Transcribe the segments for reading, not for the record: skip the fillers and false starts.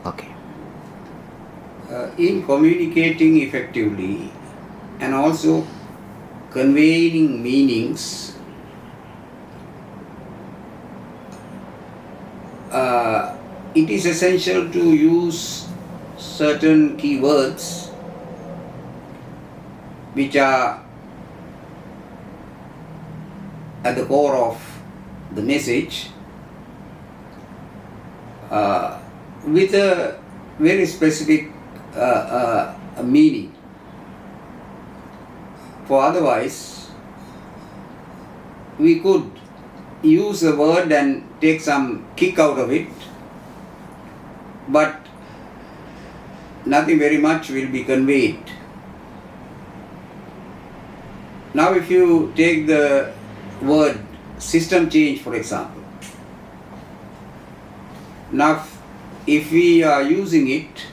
Okay. In communicating effectively and also conveying meanings, it is essential to use certain keywords which are at the core of the message with a very specific meaning. For otherwise, we could use a word and take some kick out of it, but nothing very much will be conveyed. Now if you take the word system change, for example, now if we are using it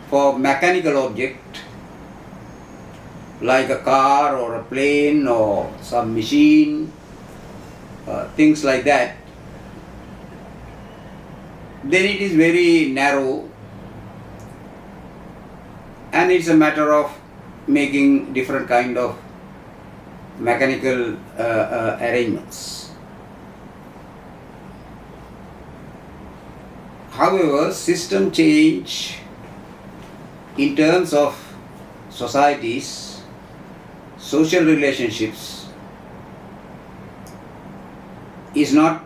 for mechanical object like a car or a plane or some machine, things like that, then it is very narrow and it's a matter of making different kind of mechanical arrangements. However, system change in terms of societies, social relationships is not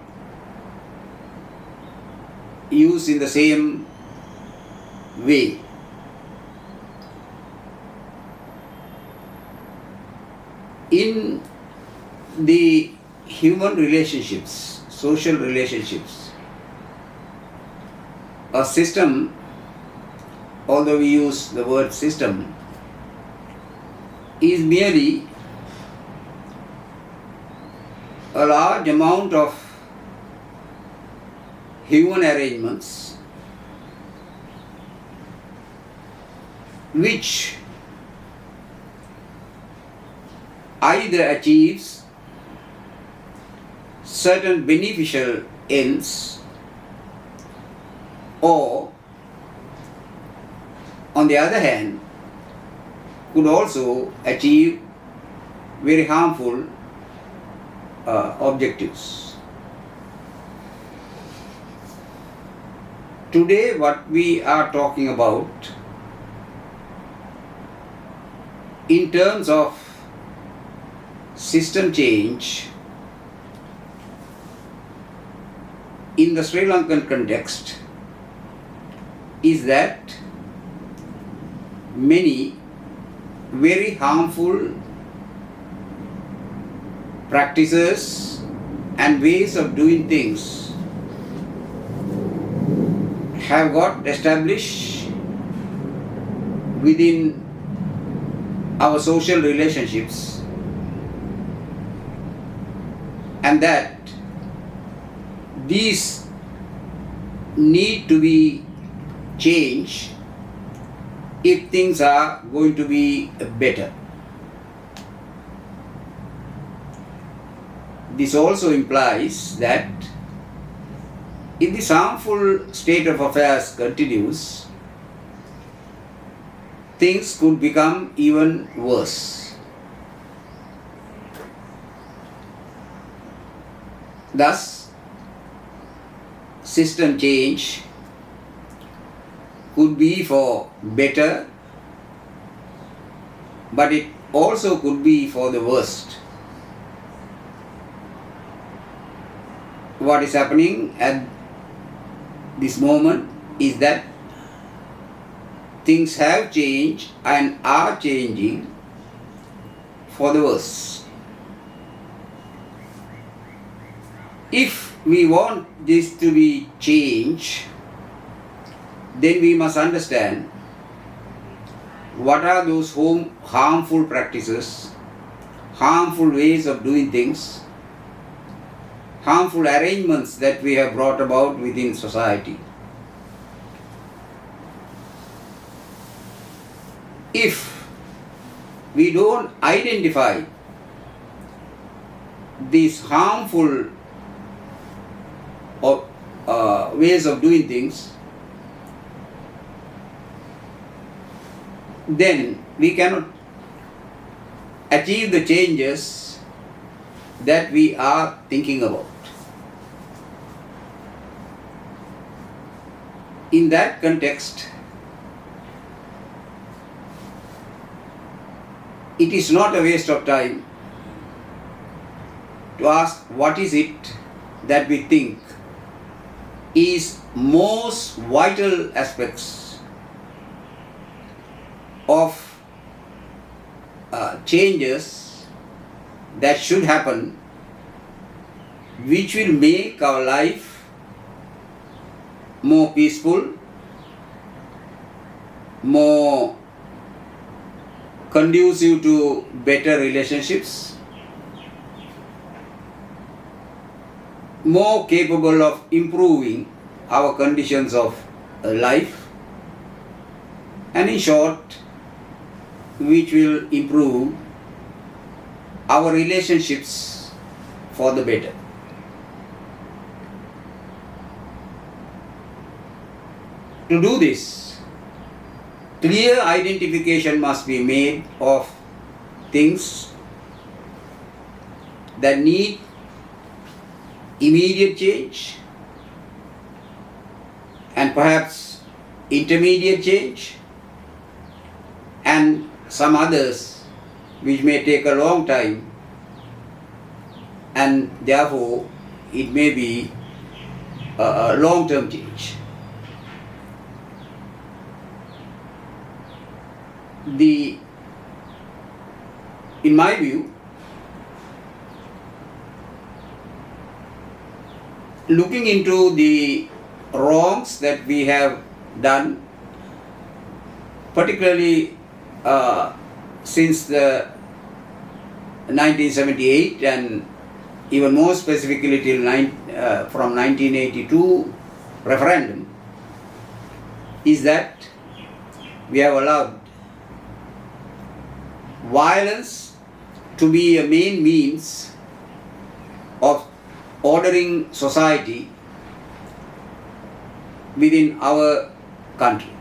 used in the same way. In the human relationships, social relationships, a system, although we use the word system, is merely a large amount of human arrangements which either achieves certain beneficial ends or, on the other hand, could also achieve very harmful objectives. Today what we are talking about in terms of system change in the Sri Lankan context is that many very harmful practices and ways of doing things have got established within our social relationships, and that these need to be changed if things are going to be better. This also implies that if this harmful state of affairs continues, things could become even worse. Thus, system change could be for better, but it also could be for the worst. What is happening at this moment is that things have changed and are changing for the worse. If we want this to be changed, then we must understand what are those harmful practices, harmful ways of doing things, harmful arrangements that we have brought about within society. If we don't identify these harmful ways of doing things, then we cannot achieve the changes that we are thinking about. In that context, it is not a waste of time to ask what is it that we think is most vital aspects of changes that should happen, which will make our life more peaceful, more conducive to better relationships, more capable of improving our conditions of life, and in short, which will improve our relationships for the better. To do this, clear identification must be made of things that need immediate change and perhaps intermediate change, and some others which may take a long time, and therefore it may be a long-term change. In my view, looking into the wrongs that we have done, particularly since the 1978 and even more specifically till from 1982 referendum, is that we have allowed violence to be a main means of ordering society within our country.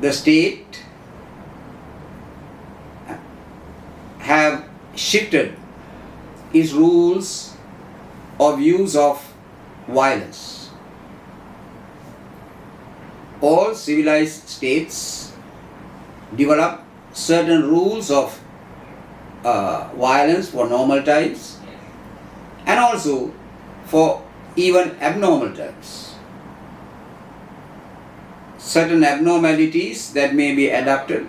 The state have shifted its rules of use of violence. All civilized states develop certain rules of violence for normal times and also for even abnormal times. Certain abnormalities that may be adopted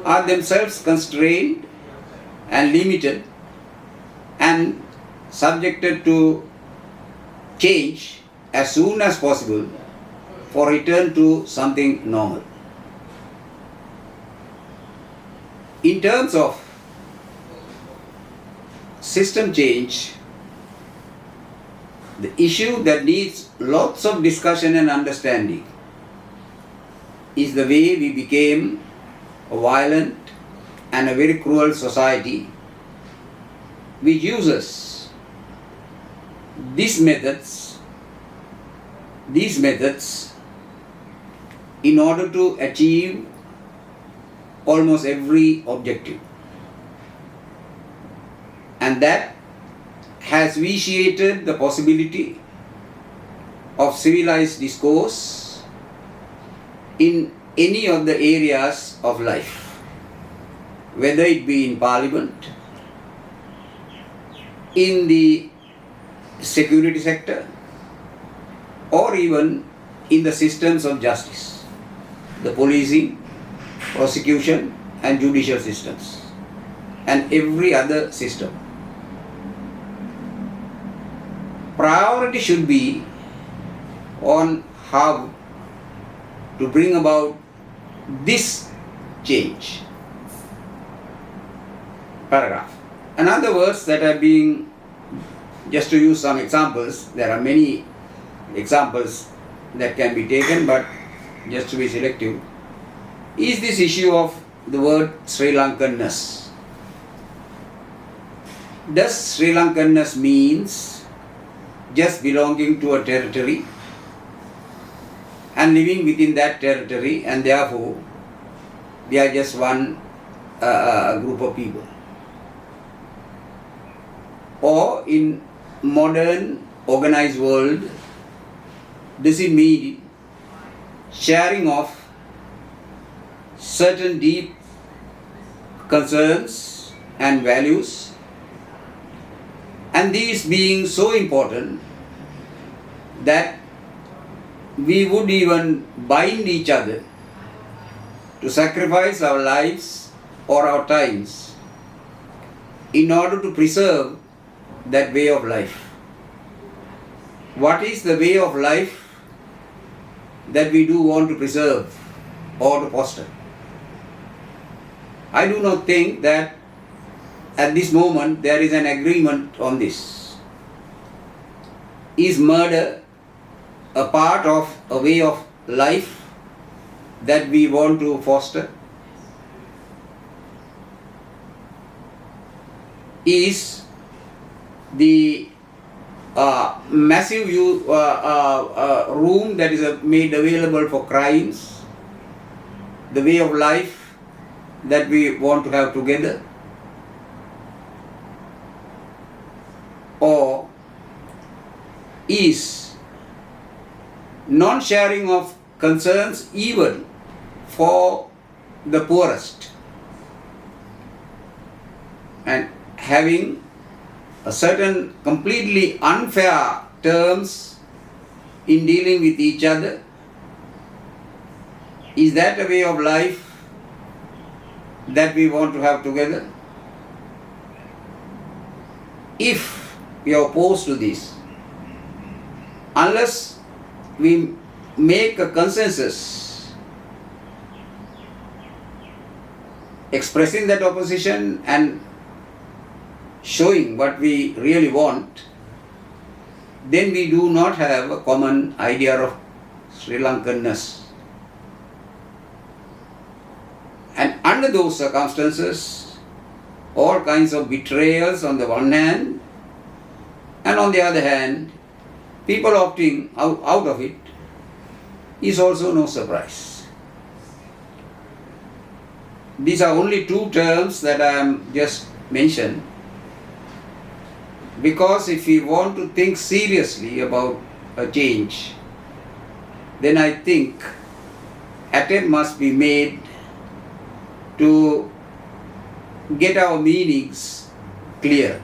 are themselves constrained and limited and subjected to change as soon as possible for return to something normal. In terms of system change, the issue that needs lots of discussion and understanding is the way we became a violent and a very cruel society which uses these methods in order to achieve almost every objective. And that has vitiated the possibility of civilized discourse in any of the areas of life, whether it be in parliament, in the security sector, or even in the systems of justice, the policing, prosecution and judicial systems, and every other system. Priority should be on how to bring about this change. Paragraph. In other words that are being, just to use some examples, there are many examples that can be taken, but just to be selective, is this issue of the word Sri Lankanness. Does Sri Lankanness means just belonging to a territory and living within that territory, and therefore we are just one group of people. Or in modern organized world, does it mean sharing of certain deep concerns and values, and these being so important that we would even bind each other to sacrifice our lives or our times in order to preserve that way of life. What is the way of life that we do want to preserve or to foster? I do not think that at this moment there is an agreement on this. Is murder a part of a way of life that we want to foster? Is the massive room that is made available for crimes the way of life that we want to have together? Or is non-sharing of concerns even for the poorest and having a certain completely unfair terms in dealing with each other, is that a way of life that we want to have together? If we are opposed to this, unless we make a consensus expressing that opposition and showing what we really want, then we do not have a common idea of Sri Lankanness. And under those circumstances, all kinds of betrayals on the one hand, and on the other hand, people opting out of it is also no surprise. These are only two terms that I am just mentioned, because if we want to think seriously about a change, then I think attempt must be made to get our meanings clear.